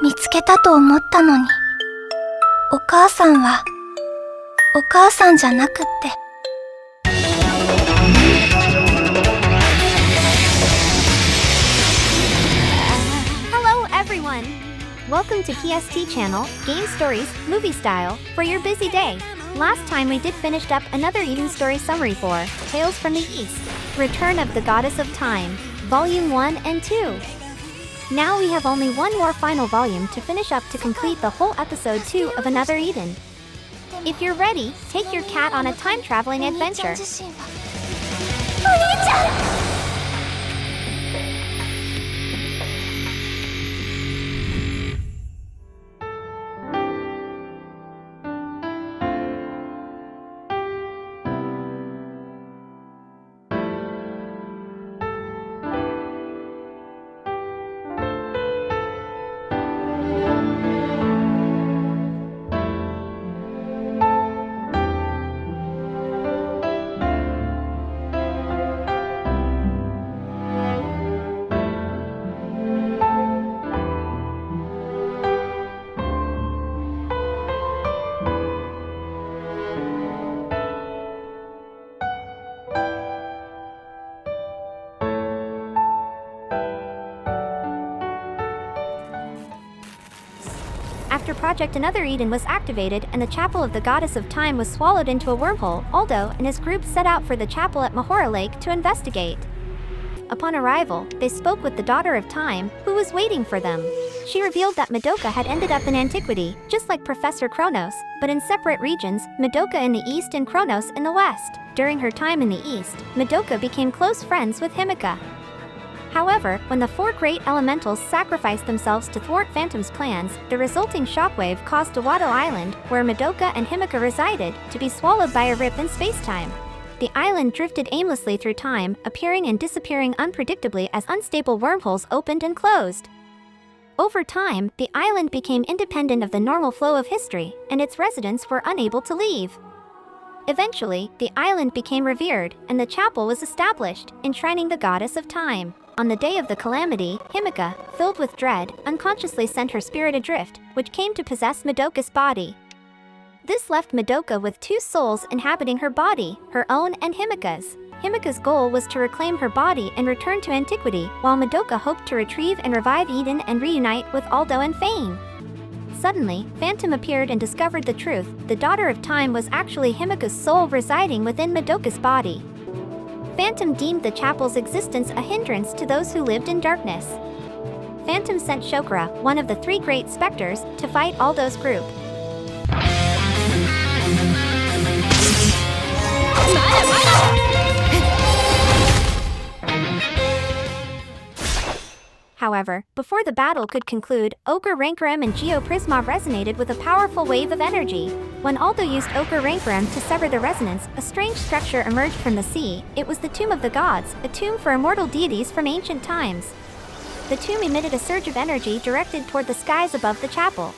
見つけたと思ったのに、お母さんはお母さんじゃなくって。Hello everyone! Welcome to PST channel, game stories, movie style, for your busy day. Last time we did finished up another Eden story summary for Tales from the East, Return of the Goddess of Time, Volume 1 and 2. Now we have only one more final volume to finish up to complete the whole episode 2 of Another Eden. If you're ready, take your cat on a time-traveling adventure. After Project Another Eden was activated and the Chapel of the Goddess of Time was swallowed into a wormhole, Aldo and his group set out for the chapel at Mahora Lake to investigate. Upon arrival, they spoke with the Daughter of Time, who was waiting for them. She revealed that Madoka had ended up in antiquity, just like Professor Kronos, but in separate regions, Madoka in the east and Kronos in the west. During her time in the east, Madoka became close friends with Himika. However, when the four great elementals sacrificed themselves to thwart Phantom's plans, the resulting shockwave caused Dawato Island, where Madoka and Himika resided, to be swallowed by a rip in spacetime. The island drifted aimlessly through time, appearing and disappearing unpredictably as unstable wormholes opened and closed. Over time, the island became independent of the normal flow of history, and its residents were unable to leave. Eventually, the island became revered, and the chapel was established, enshrining the Goddess of Time. On the day of the calamity, Himika, filled with dread, unconsciously sent her spirit adrift, which came to possess Madoka's body. This left Madoka with two souls inhabiting her body, her own and Himika's. Himika's goal was to reclaim her body and return to antiquity, while Madoka hoped to retrieve and revive Eden and reunite with Aldo and Fane. Suddenly, Phantom appeared and discovered the truth. The Daughter of Time was actually Himika's soul residing within Madoka's body. Phantom deemed the chapel's existence a hindrance to those who lived in darkness. Phantom sent Shokra, one of the three great Specters, to fight Aldo's group. However, before the battle could conclude, Ogre Rankaram and Geoprisma resonated with a powerful wave of energy. When Aldo used Ogre Rankaram to sever the resonance, a strange structure emerged from the sea. It was the Tomb of the Gods, a tomb for immortal deities from ancient times. The tomb emitted a surge of energy directed toward the skies above the chapel.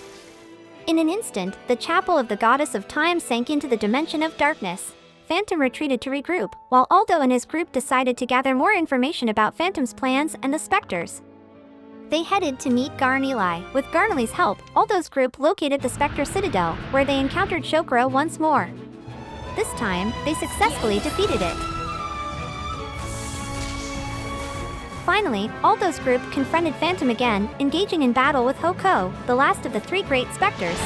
In an instant, the Chapel of the Goddess of Time sank into the dimension of darkness. Phantom retreated to regroup, while Aldo and his group decided to gather more information about Phantom's plans and the Specters. They headed to meet Garnilai. With Garnilai's help, Aldo's group located the Spectre Citadel, where they encountered Shokra once more. This time, they successfully defeated it. Finally, Aldo's group confronted Phantom again, engaging in battle with Hoko, the last of the three great Specters.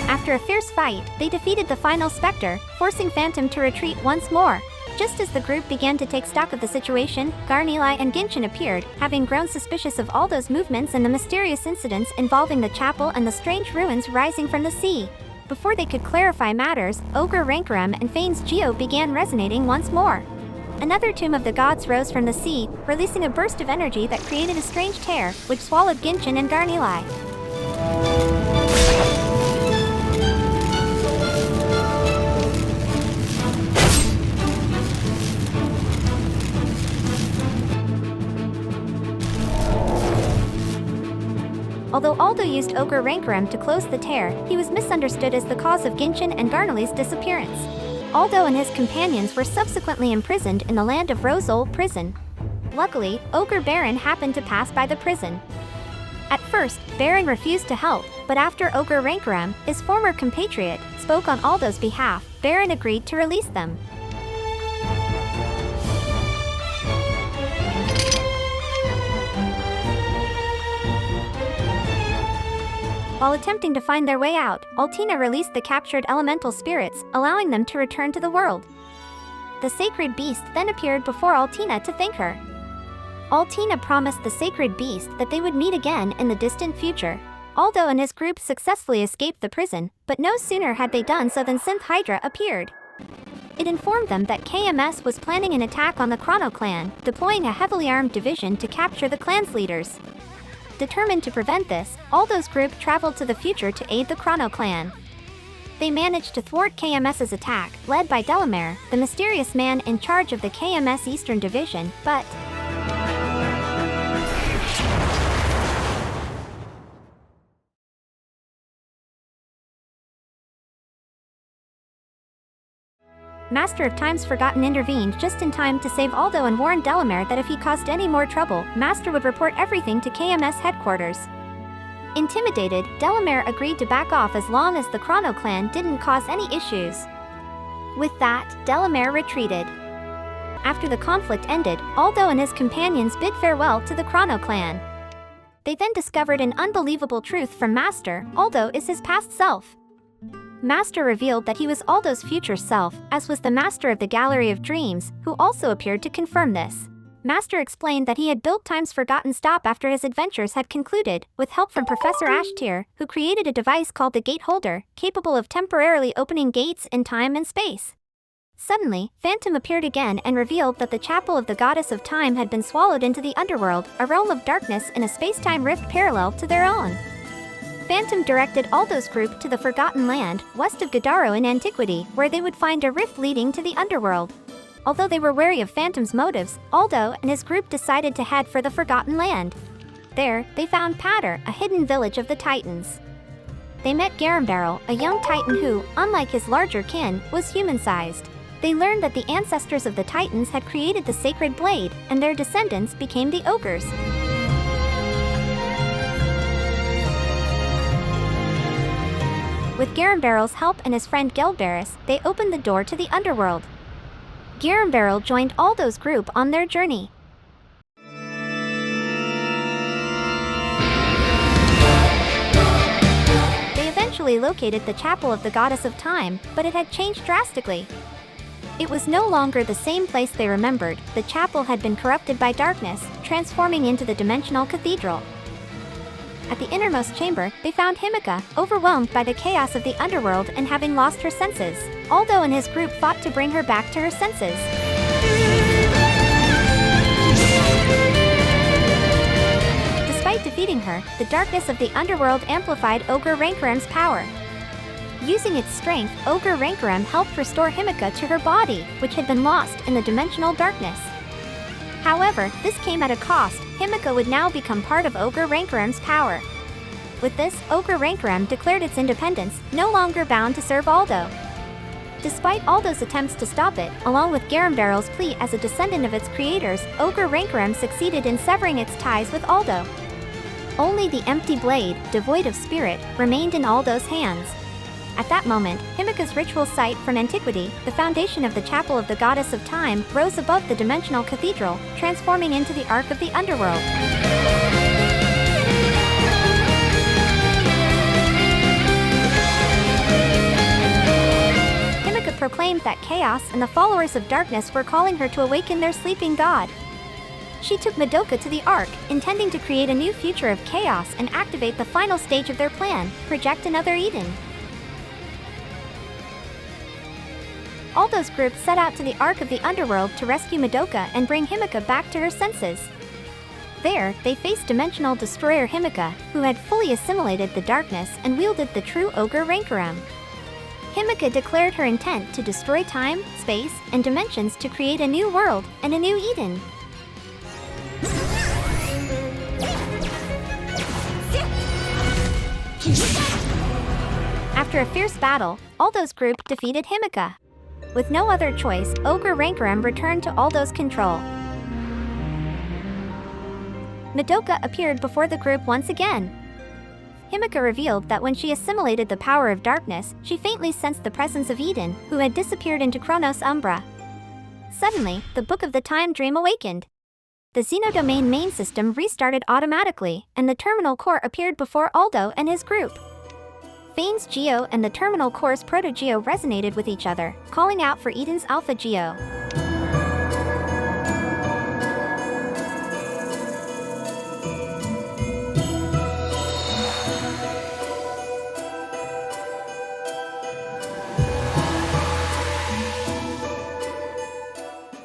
After a fierce fight, they defeated the final Spectre, forcing Phantom to retreat once more. Just as the group began to take stock of the situation, Garnilai and Genshin appeared, having grown suspicious of Aldo's movements and the mysterious incidents involving the chapel and the strange ruins rising from the sea. Before they could clarify matters, Ogre Rankaram and Fane's Geo began resonating once more. Another Tomb of the Gods rose from the sea, releasing a burst of energy that created a strange tear, which swallowed Genshin and Garnilai. Although Aldo used Ogre Rankaram to close the tear, he was misunderstood as the cause of Genshin and Garnilai's disappearance. Aldo and his companions were subsequently imprisoned in the land of Rosol Prison. Luckily, Ogre Baron happened to pass by the prison. At first, Baron refused to help, but after Ogre Rankaram, his former compatriot, spoke on Aldo's behalf, Baron agreed to release them. While attempting to find their way out, Altina released the captured elemental spirits, allowing them to return to the world. The sacred beast then appeared before Altina to thank her. Altina promised the sacred beast that they would meet again in the distant future. Aldo and his group successfully escaped the prison, but no sooner had they done so than Synth Hydra appeared. It informed them that KMS was planning an attack on the Chrono Clan, deploying a heavily armed division to capture the clan's leaders. Determined to prevent this, Aldo's group traveled to the future to aid the Chrono Clan. They managed to thwart KMS's attack, led by Delamere, the mysterious man in charge of the KMS Eastern Division, but Master of Time's Forgotten intervened just in time to save Aldo and warn Delamere that if he caused any more trouble, Master would report everything to KMS headquarters. Intimidated, Delamere agreed to back off as long as the Chrono Clan didn't cause any issues. With that, Delamere retreated. After the conflict ended, Aldo and his companions bid farewell to the Chrono Clan. They then discovered an unbelievable truth from Master: Aldo is his past self. Master revealed that he was Aldo's future self, as was the Master of the Gallery of Dreams, who also appeared to confirm this. Master explained that he had built Time's Forgotten Stop after his adventures had concluded, with help from Professor Ashtier, who created a device called the Gate Holder, capable of temporarily opening gates in time and space. Suddenly, Phantom appeared again and revealed that the chapel of the Goddess of Time had been swallowed into the Underworld, a realm of darkness in a space-time rift parallel to their own. Phantom directed Aldo's group to the Forgotten Land, west of Gadaro in antiquity, where they would find a rift leading to the Underworld. Although they were wary of Phantom's motives, Aldo and his group decided to head for the Forgotten Land. There, they found Pater, a hidden village of the Titans. They met Garambarrel, a young Titan who, unlike his larger kin, was human-sized. They learned that the ancestors of the Titans had created the Sacred Blade, and their descendants became the Ogres. With Garambarrel's help and his friend Gelbaris, they opened the door to the Underworld. Garambarrel joined Aldo's group on their journey. They eventually located the chapel of the Goddess of Time, but it had changed drastically. It was no longer the same place they remembered. The chapel had been corrupted by darkness, transforming into the dimensional cathedral. At the innermost chamber, they found Himika, overwhelmed by the chaos of the Underworld and having lost her senses. Aldo and his group fought to bring her back to her senses. Despite defeating her, the darkness of the Underworld amplified Ogre Rankaram's power. Using its strength, Ogre Rankaram helped restore Himika to her body, which had been lost in the dimensional darkness. However, this came at a cost. Himika would now become part of Ogre Rankaram's power. With this, Ogre Rankaram declared its independence, no longer bound to serve Aldo. Despite Aldo's attempts to stop it, along with Garambarrel's plea as a descendant of its creators, Ogre Rankaram succeeded in severing its ties with Aldo. Only the empty blade, devoid of spirit, remained in Aldo's hands. At that moment, Himika's ritual site from antiquity, the foundation of the Chapel of the Goddess of Time, rose above the dimensional cathedral, transforming into the Ark of the Underworld. Himika proclaimed that Chaos and the followers of darkness were calling her to awaken their sleeping god. She took Madoka to the Ark, intending to create a new future of chaos and activate the final stage of their plan, project another Eden. Aldo's group set out to the Ark of the Underworld to rescue Madoka and bring Himika back to her senses. There, they faced Dimensional Destroyer Himika, who had fully assimilated the darkness and wielded the true Ogre Rankaram. Himika declared her intent to destroy time, space, and dimensions to create a new world and a new Eden. After a fierce battle, Aldo's group defeated Himika. With no other choice, Ogre Rankaram returned to Aldo's control. Madoka appeared before the group once again. Himika revealed that when she assimilated the power of darkness, she faintly sensed the presence of Eden, who had disappeared into Chronos Umbra. Suddenly, the Book of the Time Dream awakened. The Xenodomain main system restarted automatically, and the terminal core appeared before Aldo and his group. Fane's Geo and the terminal core's Proto-Geo resonated with each other, calling out for Eden's Alpha Geo.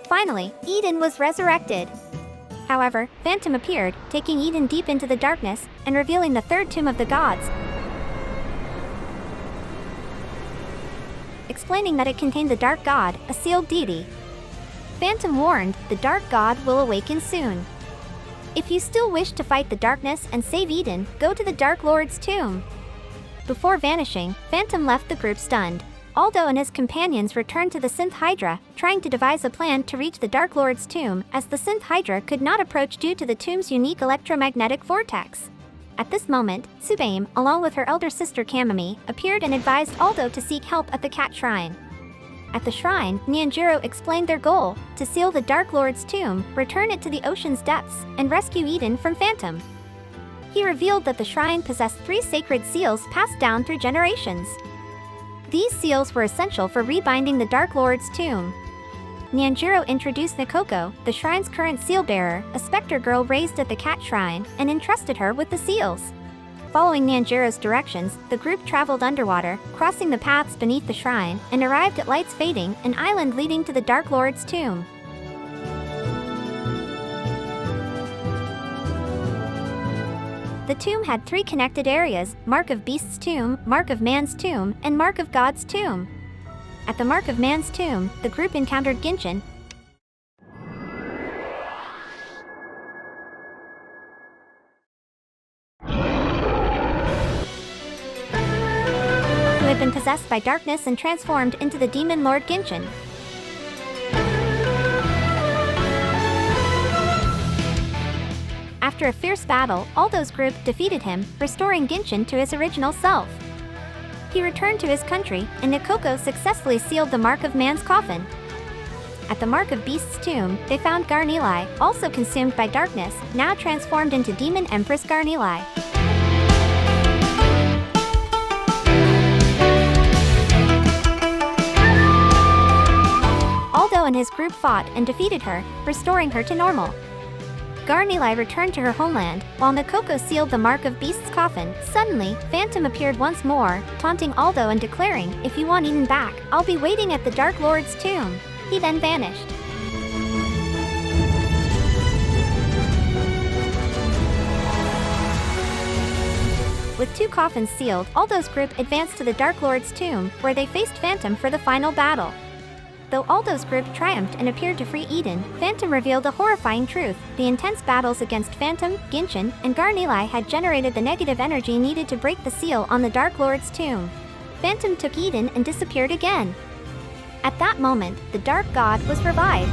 Finally, Eden was resurrected. However, Phantom appeared, taking Eden deep into the darkness, and revealing the third tomb of the gods, explaining that it contained the Dark God, a sealed deity. Phantom warned, the Dark God will awaken soon. If you still wish to fight the darkness and save Eden, go to the Dark Lord's tomb. Before vanishing, Phantom left the group stunned. Aldo and his companions returned to the Synth Hydra, trying to devise a plan to reach the Dark Lord's tomb, as the Synth Hydra could not approach due to the tomb's unique electromagnetic vortex. At this moment, Tsubame, along with her elder sister Kamami, appeared and advised Aldo to seek help at the Cat Shrine. At the shrine, Nyanjiro explained their goal: to seal the Dark Lord's tomb, return it to the ocean's depths, and rescue Eden from Phantom. He revealed that the shrine possessed 3 sacred seals passed down through generations. These seals were essential for rebinding the Dark Lord's tomb. Nyanjiro introduced Nikoko, the shrine's current seal-bearer, a specter girl raised at the Cat Shrine, and entrusted her with the seals. Following Nyanjiro's directions, the group traveled underwater, crossing the paths beneath the shrine, and arrived at Lights Fading, an island leading to the Dark Lord's tomb. The tomb had 3 connected areas: Mark of Beast's tomb, Mark of Man's tomb, and Mark of God's tomb. At the Mark of Man's tomb, the group encountered Genshin, who had been possessed by darkness and transformed into the demon lord Genshin. After a fierce battle, Aldo's group defeated him, restoring Genshin to his original self. He returned to his country, and Nikoko successfully sealed the Mark of Man's coffin. At the Mark of Beast's tomb, they found Garnilai, also consumed by darkness, now transformed into Demon Empress Garnilai. Aldo and his group fought and defeated her, restoring her to normal. Garnilai returned to her homeland, while Nikoko sealed the Mark of Beast's coffin. Suddenly, Phantom appeared once more, taunting Aldo and declaring, "If you want Eden back, I'll be waiting at the Dark Lord's tomb." He then vanished. With 2 coffins sealed, Aldo's group advanced to the Dark Lord's tomb, where they faced Phantom for the final battle. Though Aldo's group triumphed and appeared to free Eden, Phantom revealed a horrifying truth: the intense battles against Phantom, Genshin, and Garnilai had generated the negative energy needed to break the seal on the Dark Lord's tomb. Phantom took Eden and disappeared again. At that moment, the Dark God was revived.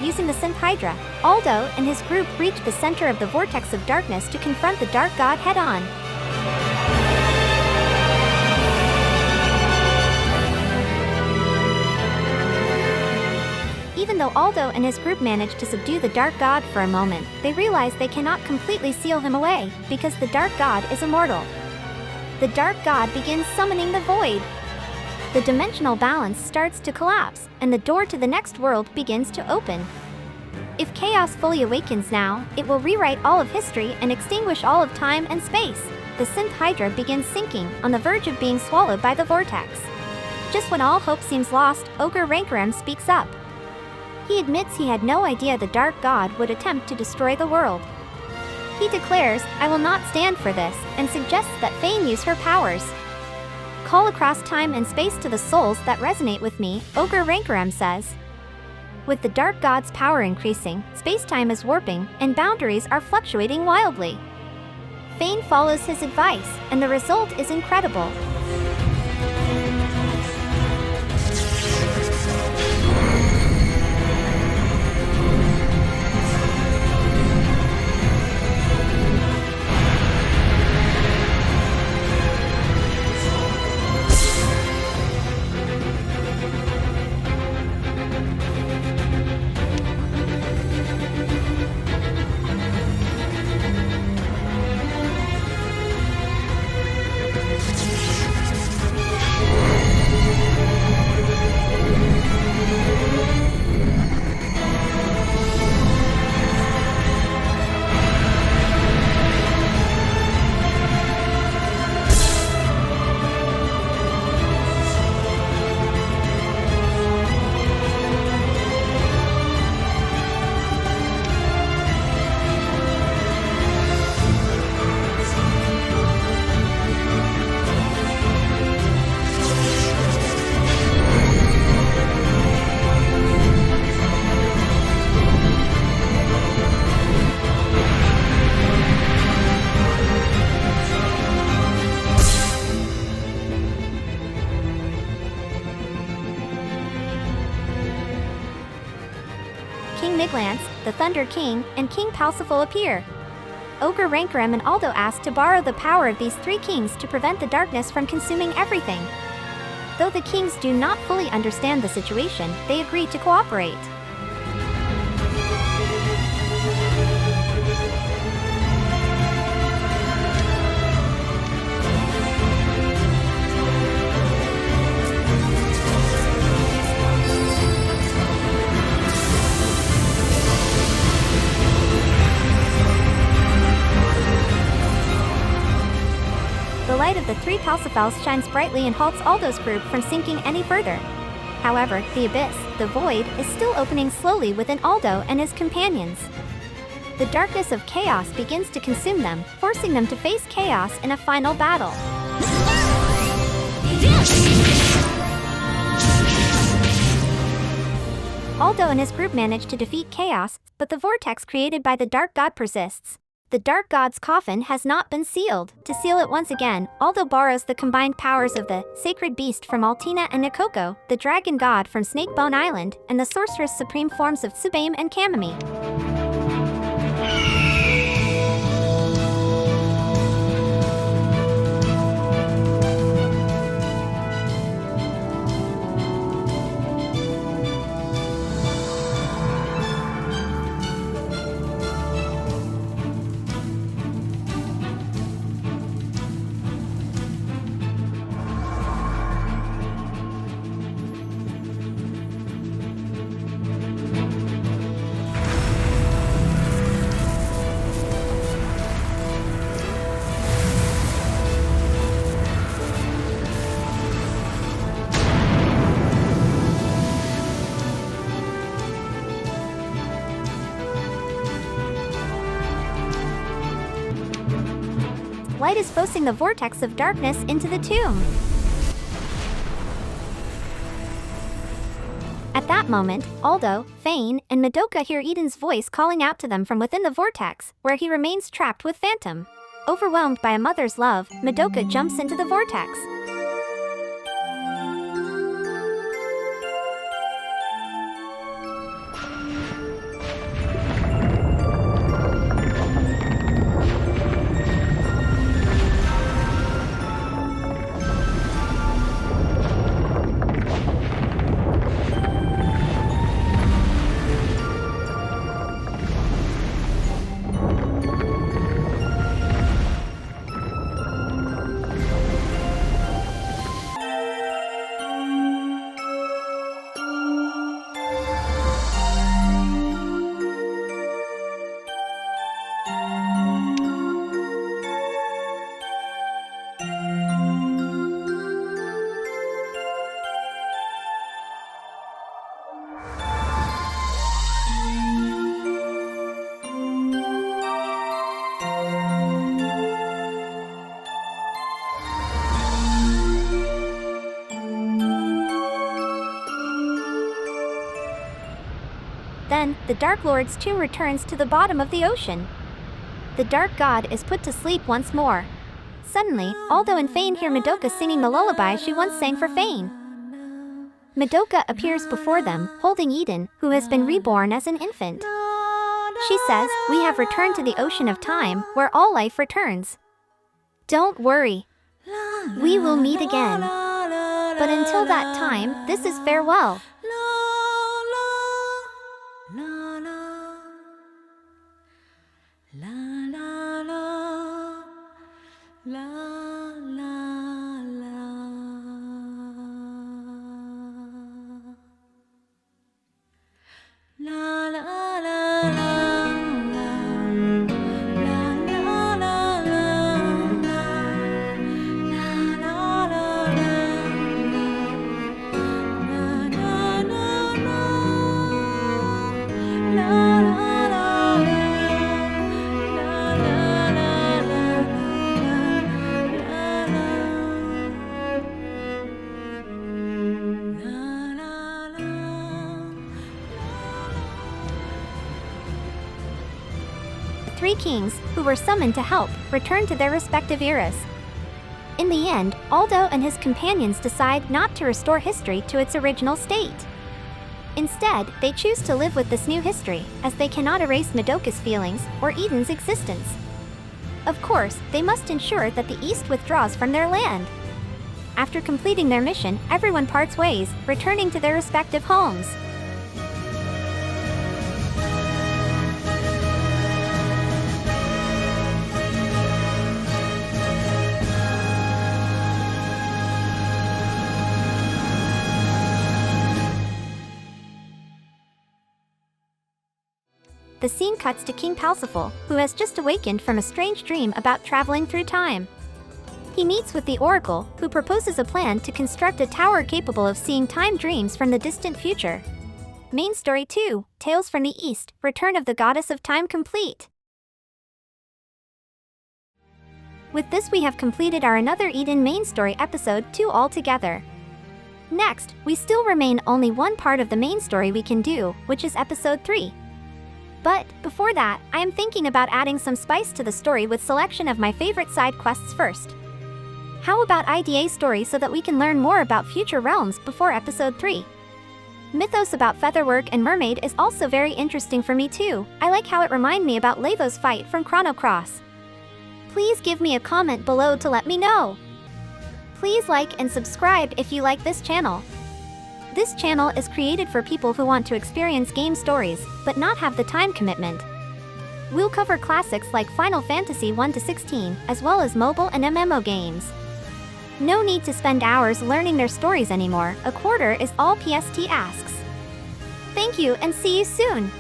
Using the Synth Hydra, Aldo and his group reached the center of the Vortex of Darkness to confront the Dark God head-on. Even though Aldo and his group managed to subdue the Dark God for a moment, they realized they cannot completely seal him away, because the Dark God is immortal. The Dark God begins summoning the Void. The dimensional balance starts to collapse, and the door to the next world begins to open. If Chaos fully awakens now, it will rewrite all of history and extinguish all of time and space. The Synth Hydra begins sinking, on the verge of being swallowed by the vortex. Just when all hope seems lost, Ogre Rankaram speaks up. He admits he had no idea the Dark God would attempt to destroy the world. He declares, "I will not stand for this," and suggests that Fane use her powers. "Call across time and space to the souls that resonate with me," Ogre Rankaram says. With the Dark God's power increasing, space-time is warping, and boundaries are fluctuating wildly. Fane follows his advice, and the result is incredible. The Thunder King, and King Parsifal appear. Ogre Rankaram and Aldo ask to borrow the power of these three kings to prevent the darkness from consuming everything. Though the kings do not fully understand the situation, they agree to cooperate. The light of the three Parsifals shines brightly and halts Aldo's group from sinking any further. However, the abyss, the void, is still opening slowly within Aldo and his companions. The darkness of chaos begins to consume them, forcing them to face chaos in a final battle. Aldo and his group manage to defeat chaos, but the vortex created by the Dark God persists. The Dark God's coffin has not been sealed. To seal it once again, Aldo borrows the combined powers of the Sacred Beast from Altina and Nikoko, the Dragon God from Snakebone Island, and the Sorceress Supreme forms of Tsubame and Kamami. Light is forcing the vortex of darkness into the tomb. At that moment, Aldo, Fane, and Madoka hear Eden's voice calling out to them from within the vortex, where he remains trapped with Phantom. Overwhelmed by a mother's love, Madoka jumps into the vortex. Then, the Dark Lord's tomb returns to the bottom of the ocean. The Dark God is put to sleep once more. Suddenly, Aldo and Fane hear Madoka singing the lullaby she once sang for Fane. Madoka appears before them, holding Eden, who has been reborn as an infant. She says, "We have returned to the ocean of time, where all life returns. Don't worry. We will meet again. But until that time, this is farewell." Three kings, who were summoned to help, return to their respective eras. In the end, Aldo and his companions decide not to restore history to its original state. Instead, they choose to live with this new history, as they cannot erase Madoka's feelings or Eden's existence. Of course, they must ensure that the East withdraws from their land. After completing their mission, everyone parts ways, returning to their respective homes. The scene cuts to King Parsifal, who has just awakened from a strange dream about traveling through time. He meets with the Oracle, who proposes a plan to construct a tower capable of seeing time dreams from the distant future. Main Story 2, Tales from the East, Return of the Goddess of Time complete. With this we have completed our Another Eden main story episode 2 altogether. Next, we still remain only one part of the main story we can do, which is episode 3. But, before that, I am thinking about adding some spice to the story with selection of my favorite side quests first. How about IDA story so that we can learn more about future realms before episode 3? Mythos about Featherwork and Mermaid is also very interesting for me too. I like how it reminds me about Levo's fight from Chrono Cross. Please give me a comment below to let me know. Please like and subscribe if you like this channel. This channel is created for people who want to experience game stories, but not have the time commitment. We'll cover classics like Final Fantasy 1-16, as well as mobile and MMO games. No need to spend hours learning their stories anymore, a quarter is all PST asks. Thank you and see you soon!